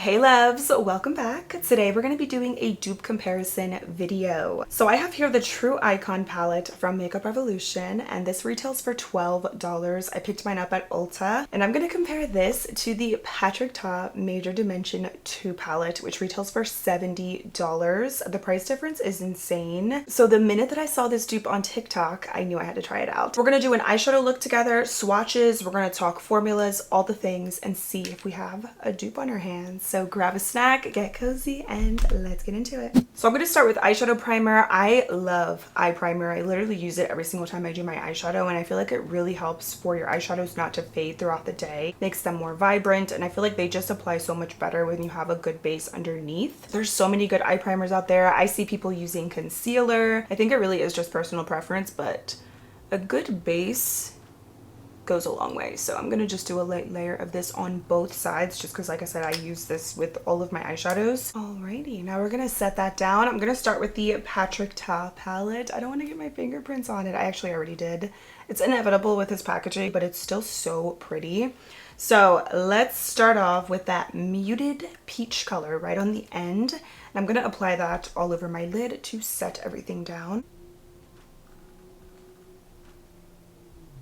Hey loves, welcome back. Today we're going to be doing a dupe comparison video. So I have here the True Icon palette from Makeup Revolution, and this retails for $12. I picked mine up at Ulta, and I'm going to compare this to the Patrick Ta Major Dimension 2 palette, which retails for $70. The price difference is insane. So the minute that I saw this dupe on TikTok, I knew I had to try it out. We're going to do an eyeshadow look together, swatches, we're going to talk formulas, all the things, and see if we have a dupe on our hands. So grab a snack, get cozy, and let's get into it. So I'm going to start with eyeshadow primer. I love eye primer. I literally use it every single time I do my eyeshadow, and I feel like it really helps for your eyeshadows not to fade throughout the day. Makes them more vibrant, and I feel like they just apply so much better when you have a good base underneath. There's so many good eye primers out there. I see people using concealer. I think it really is just personal preference, but a good base goes a long way. So I'm gonna just do a light layer of this on both sides, just because, like I said, I use this with all of my eyeshadows. Alrighty, now we're gonna set that down. I'm gonna start with the Patrick Ta palette. I don't want to get my fingerprints on it. I actually already did. It's inevitable with this packaging, but it's still so pretty. So let's start off with that muted peach color right on the end, and I'm gonna apply that all over my lid to set everything down.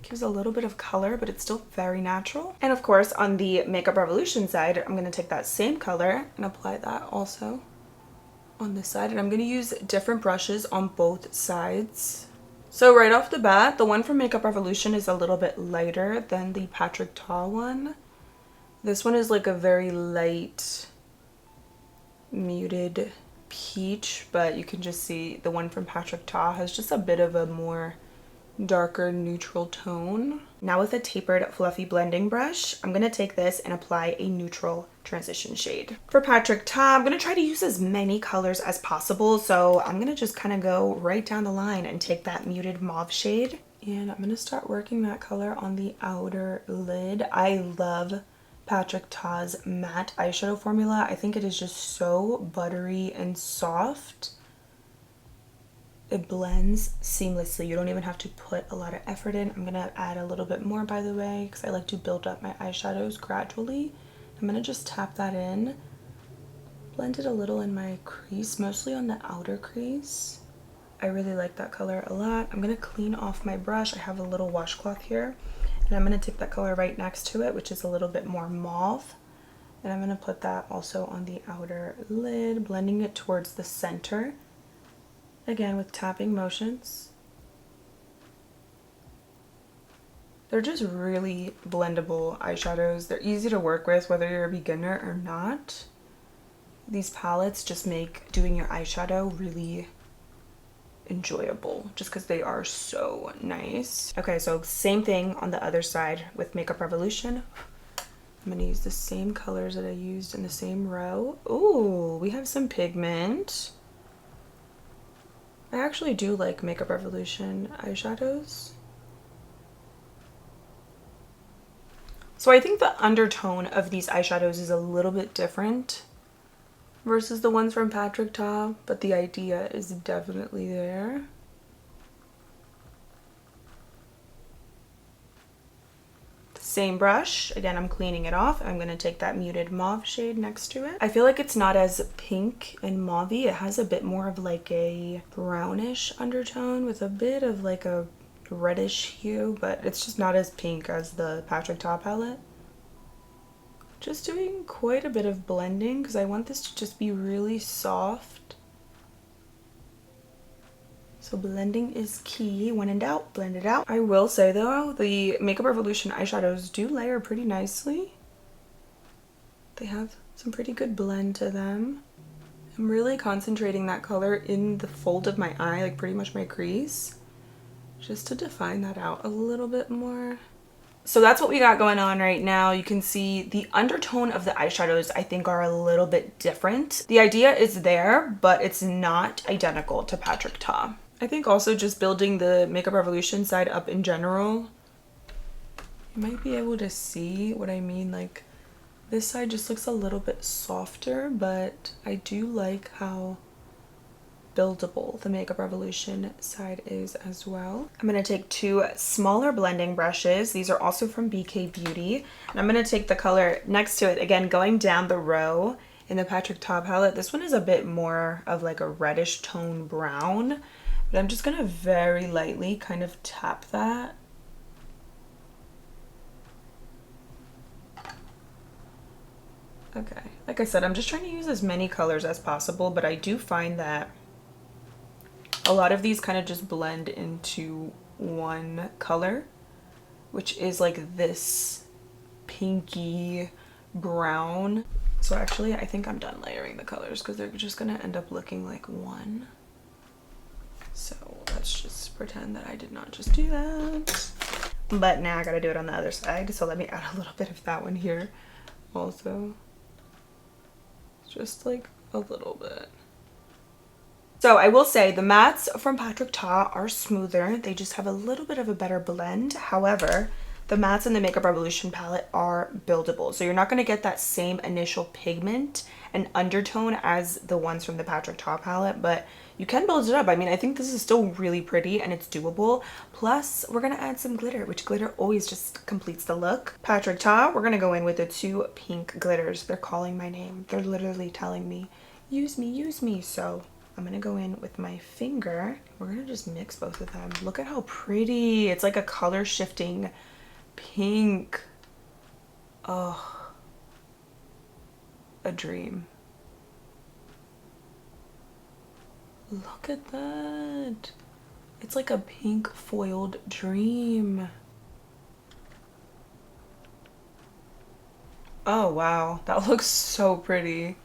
Gives a little bit of color, but it's still very natural. And of course, on the Makeup Revolution side, I'm going to take that same color and apply that also on this side. And I'm going to use different brushes on both sides. So right off the bat, the one from Makeup Revolution is a little bit lighter than the Patrick Ta one. This one is like a very light, muted peach, but you can just see the one from Patrick Ta has just a bit of a more darker neutral tone. Now with a tapered fluffy blending brush, I'm going to take this and apply a neutral transition shade. For Patrick Ta, I'm going to try to use as many colors as possible, so I'm going to just kind of go right down the line and take that muted mauve shade, and I'm going to start working that color on the outer lid. I love Patrick Ta's matte eyeshadow formula. I think it is just so buttery and soft. It blends seamlessly. You don't even have to put a lot of effort in. I'm gonna add a little bit more, by the way, because I like to build up my eyeshadows gradually. I'm gonna just tap that in, blend it a little in my crease, mostly on the outer crease. I really like that color a lot. I'm gonna clean off my brush. I have a little washcloth here, and I'm gonna take that color right next to it, which is a little bit more mauve. And I'm gonna put that also on the outer lid, blending it towards the center. Again, with tapping motions. They're just really blendable eyeshadows. They're easy to work with, whether you're a beginner or not. These palettes just make doing your eyeshadow really enjoyable, just because they are so nice. Okay, so same thing on the other side with Makeup Revolution. I'm gonna use the same colors that I used in the same row. Ooh, we have some pigment. I actually do like Makeup Revolution eyeshadows. So I think the undertone of these eyeshadows is a little bit different versus the ones from Patrick Ta, but the idea is definitely there. Same brush. Again, I'm cleaning it off. I'm going to take that muted mauve shade next to it. I feel like it's not as pink and mauvey. It has a bit more of like a brownish undertone with a bit of like a reddish hue, but it's just not as pink as the Patrick Ta palette. Just doing quite a bit of blending because I want this to just be really soft. So blending is key. When in doubt, blend it out. I will say though, the Makeup Revolution eyeshadows do layer pretty nicely. They have some pretty good blend to them. I'm really concentrating that color in the fold of my eye, like pretty much my crease, just to define that out a little bit more. So that's what we got going on right now. You can see the undertone of the eyeshadows I think are a little bit different. The idea is there, but it's not identical to Patrick Ta. I think also just building the Makeup Revolution side up in general, you might be able to see what I mean. Like this side just looks a little bit softer, but I do like how buildable the Makeup Revolution side is as well. I'm going to take two smaller blending brushes. These are also from BK Beauty. And I'm going to take the color next to it, again, going down the row in the Patrick Ta palette. This one is a bit more of like a reddish tone brown, but I'm just gonna very lightly kind of tap that. Okay, like I said, I'm just trying to use as many colors as possible, but I do find that a lot of these kind of just blend into one color, which is like this pinky brown. So actually, I think I'm done layering the colors because they're just gonna end up looking like one. So let's just pretend that I did not just do that. But now I gotta do it on the other side. So let me add a little bit of that one here also. Just like a little bit. So I will say the mattes from Patrick Ta are smoother. They just have a little bit of a better blend. However, the mattes in the Makeup Revolution palette are buildable. So you're not going to get that same initial pigment and undertone as the ones from the Patrick Ta palette, but you can build it up. I mean, I think this is still really pretty and it's doable. Plus, we're going to add some glitter, which glitter always just completes the look. Patrick Ta, we're going to go in with the 2 pink glitters. They're calling my name. They're literally telling me, use me, use me. So I'm going to go in with my finger. We're going to just mix both of them. Look at how pretty. It's like a color shifting pink. Oh, a dream. Look at that. It's like a pink foiled dream. Oh wow, that looks so pretty.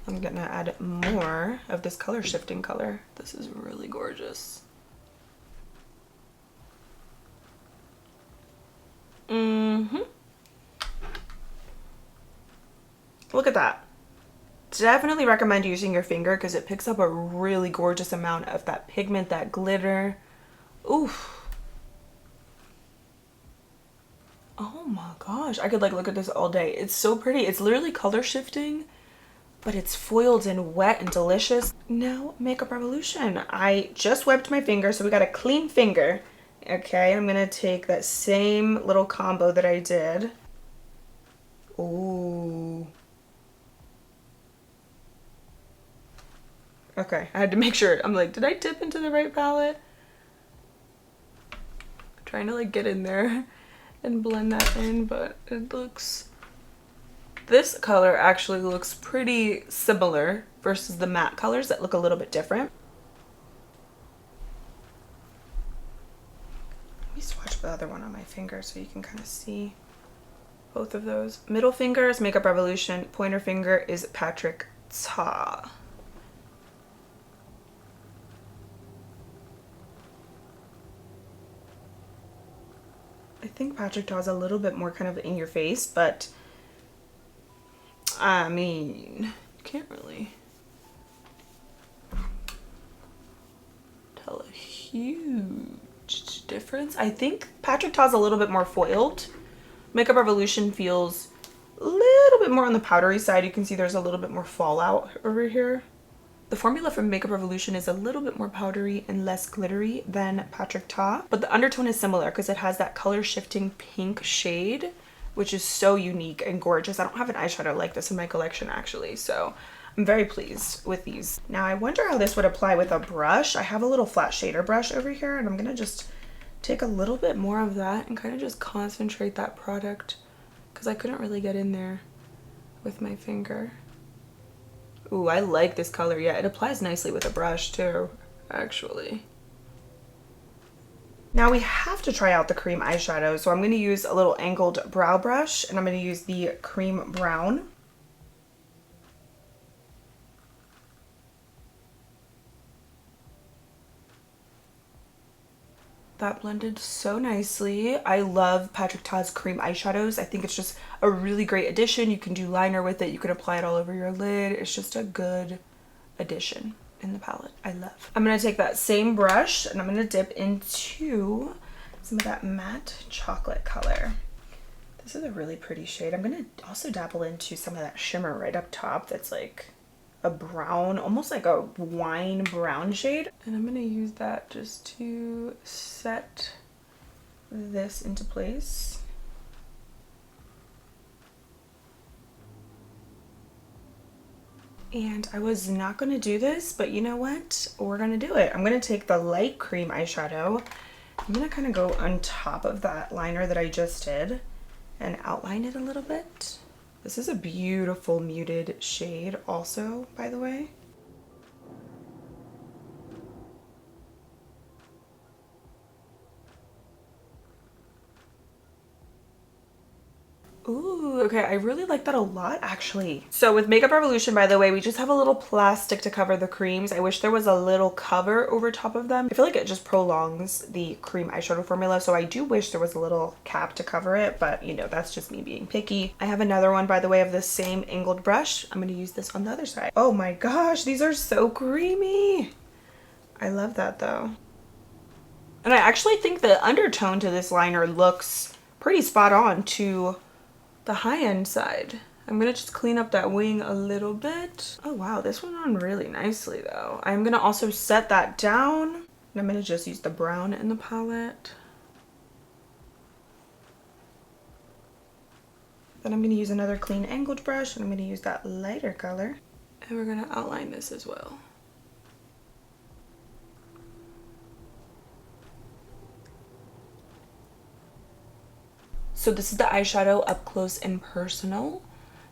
I'm gonna add more of this color shifting color. This is really gorgeous. Look at that. Definitely recommend using your finger because it picks up a really gorgeous amount of that pigment, that glitter. Oof. Oh my gosh, I could like look at this all day. It's so pretty. It's literally color shifting, but it's foiled and wet and delicious. Now, Makeup Revolution. I just wiped my finger, so we got a clean finger. Okay, I'm gonna take that same little combo that I did. Ooh. Okay, I had to make sure. I'm like, did I dip into the right palette? I'm trying to like get in there and blend that in, but it looks... This color actually looks pretty similar versus the matte colors that look a little bit different. Let me swatch the other one on my finger so you can kind of see both of those. Middle finger is Makeup Revolution. Pointer finger is Patrick Ta. I think Patrick Ta is a little bit more kind of in your face, but I mean, you can't really tell a huge difference. I think Patrick Ta is a little bit more foiled. Makeup Revolution feels a little bit more on the powdery side. You can see there's a little bit more fallout over here. The formula from Makeup Revolution is a little bit more powdery and less glittery than Patrick Ta, but the undertone is similar because it has that color shifting pink shade, which is so unique and gorgeous. I don't have an eyeshadow like this in my collection actually, so I'm very pleased with these. Now I wonder how this would apply with a brush. I have a little flat shader brush over here and I'm gonna just take a little bit more of that and kind of just concentrate that product because I couldn't really get in there with my finger. Ooh, I like this color. Yeah, it applies nicely with a brush too, actually. Now we have to try out the cream eyeshadow. So I'm going to use a little angled brow brush and I'm going to use the cream brown. That blended so nicely. I love Patrick Ta's cream eyeshadows. I think it's just a really great addition. You can do liner with it. You can apply it all over your lid. It's just a good addition in the palette. I love. I'm going to take that same brush and I'm going to dip into some of that matte chocolate color. This is a really pretty shade. I'm going to also dabble into some of that shimmer right up top that's like a brown, almost like a wine brown shade. And I'm going to use that just to set this into place. And I was not going to do this, but you know what? We're going to do it. I'm going to take the light cream eyeshadow. I'm going to kind of go on top of that liner that I just did and outline it a little bit. This is a beautiful muted shade also, by the way. Ooh, okay, I really like that a lot actually. So with Makeup Revolution, by the way, we just have a little plastic to cover the creams. I wish there was a little cover over top of them. I feel like it just prolongs the cream eyeshadow formula, so I do wish there was a little cap to cover it, but you know, that's just me being picky. I have another one, by the way, of the same angled brush. I'm gonna use this on the other side. Oh my gosh, these are so creamy. I love that though. And I actually think the undertone to this liner looks pretty spot on to the high-end side. I'm gonna just clean up that wing a little bit. Oh wow, this went on really nicely though. I'm gonna also set that down. And I'm gonna just use the brown in the palette. Then I'm gonna use another clean angled brush and I'm gonna use that lighter color. And we're gonna outline this as well. So this is the eyeshadow up close and personal.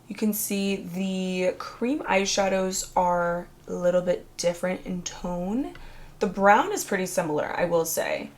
You can see the cream eyeshadows are a little bit different in tone. The brown is pretty similar, I will say.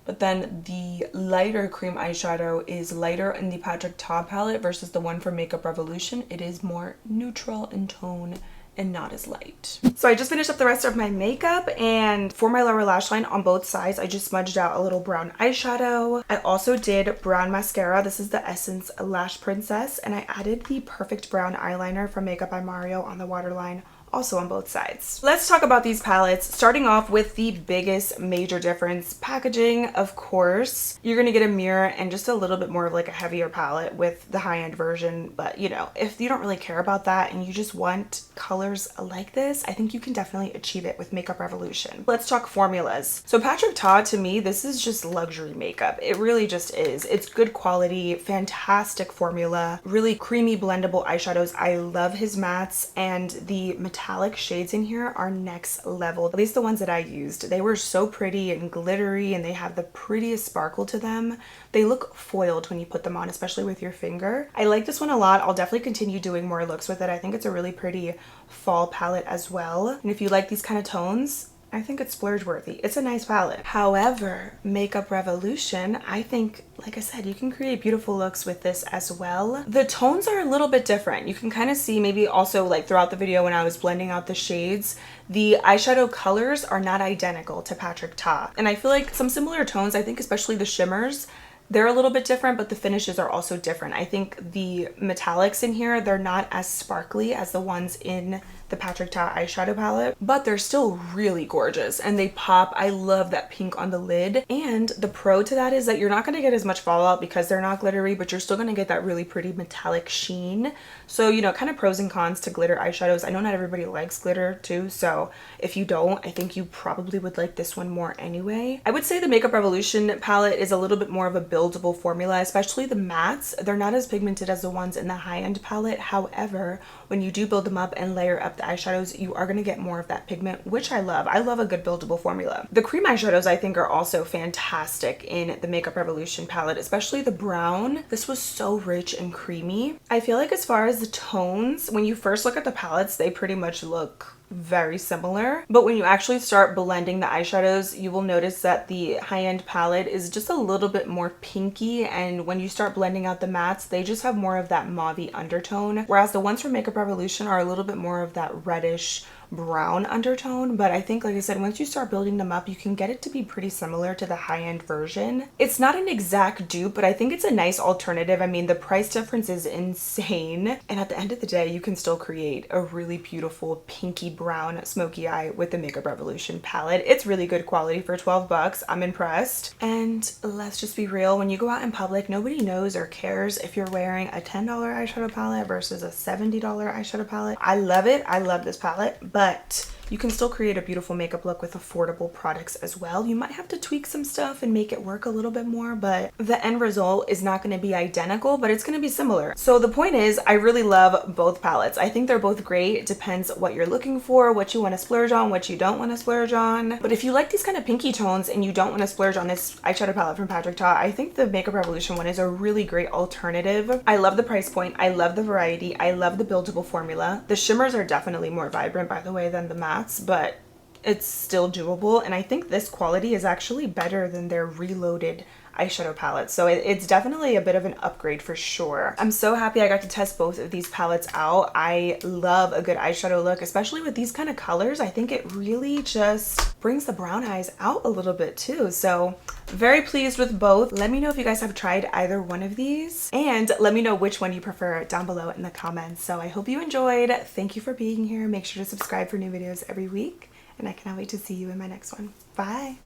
But then the lighter cream eyeshadow is lighter in the Patrick Ta palette versus the one from Makeup Revolution. It is more neutral in tone and not as light. So I just finished up the rest of my makeup, and for my lower lash line on both sides, I just smudged out a little brown eyeshadow. I also did brown mascara. This is the Essence Lash Princess, and I added the Perfect Brown eyeliner from Makeup by Mario on the waterline, also on both sides. Let's talk about these palettes, starting off with the biggest major difference. Packaging, of course. You're gonna get a mirror and just a little bit more of like a heavier palette with the high-end version, but you know, if you don't really care about that and you just want colors like this, I think you can definitely achieve it with Makeup Revolution. Let's talk formulas. So Patrick Ta, to me, this is just luxury makeup. It really just is. It's good quality, fantastic formula, really creamy blendable eyeshadows. I love his mattes, and the metallic shades in here are next level. At least the ones that I used. They were so pretty and glittery, and they have the prettiest sparkle to them. They look foiled when you put them on, especially with your finger. I like this one a lot. I'll definitely continue doing more looks with it. I think it's a really pretty fall palette as well. And if you like these kind of tones, I think it's splurge worthy. It's a nice palette. However, Makeup Revolution, I think, like I said, you can create beautiful looks with this as well. The tones are a little bit different. You can kind of see maybe also like throughout the video when I was blending out the shades, the eyeshadow colors are not identical to Patrick Ta. And I feel like some similar tones, I think especially the shimmers, they're a little bit different, but the finishes are also different. I think the metallics in here, they're not as sparkly as the ones in the Patrick Ta eyeshadow palette, but they're still really gorgeous and they pop. I love that pink on the lid. And the pro to that is that you're not going to get as much fallout because they're not glittery, but you're still going to get that really pretty metallic sheen. So, you know, kind of pros and cons to glitter eyeshadows. I know not everybody likes glitter too, so if you don't, I think you probably would like this one more anyway. I would say the Makeup Revolution palette is a little bit more of a buildable formula, especially the mattes. They're not as pigmented as the ones in the high-end palette. However, when you do build them up and layer up the eyeshadows, you are going to get more of that pigment, which I love. I love a good buildable formula. The cream eyeshadows I think are also fantastic in the Makeup Revolution palette, especially the brown. This was so rich and creamy. I feel like as far as the tones, when you first look at the palettes, they pretty much look very similar, but when you actually start blending the eyeshadows, you will notice that the high-end palette is just a little bit more pinky, and when you start blending out the mattes, they just have more of that mauvey undertone, whereas the ones from Makeup Revolution are a little bit more of that reddish brown undertone. But I think, like I said, once you start building them up, you can get it to be pretty similar to the high-end version. It's not an exact dupe, but I think it's a nice alternative. I mean, the price difference is insane, and at the end of the day, you can still create a really beautiful pinky brown smoky eye with the Makeup Revolution palette. It's really good quality for 12 bucks. I'm impressed. And let's just be real, when you go out in public, nobody knows or cares if you're wearing a $10 eyeshadow palette versus a $70 eyeshadow palette. I love it. I love this palette, but you can still create a beautiful makeup look with affordable products as well. You might have to tweak some stuff and make it work a little bit more, but the end result is not going to be identical, but it's going to be similar. So the point is, I really love both palettes. I think they're both great. It depends what you're looking for, what you want to splurge on, what you don't want to splurge on. But if you like these kind of pinky tones and you don't want to splurge on this eyeshadow palette from Patrick Ta, I think the Makeup Revolution one is a really great alternative. I love the price point. I love the variety. I love the buildable formula. The shimmers are definitely more vibrant, by the way, than the mattes, but it's still doable. And I think this quality is actually better than their reloaded eyeshadow palette, so it's definitely a bit of an upgrade for sure. I'm so happy I got to test both of these palettes out. I love a good eyeshadow look, especially with these kind of colors. I think it really just brings the brown eyes out a little bit too. So very pleased with both. Let me know if you guys have tried either one of these, and let me know which one you prefer down below in the comments. So I hope you enjoyed. Thank you for being here. Make sure to subscribe for new videos every week, and I cannot wait to see you in my next one. Bye.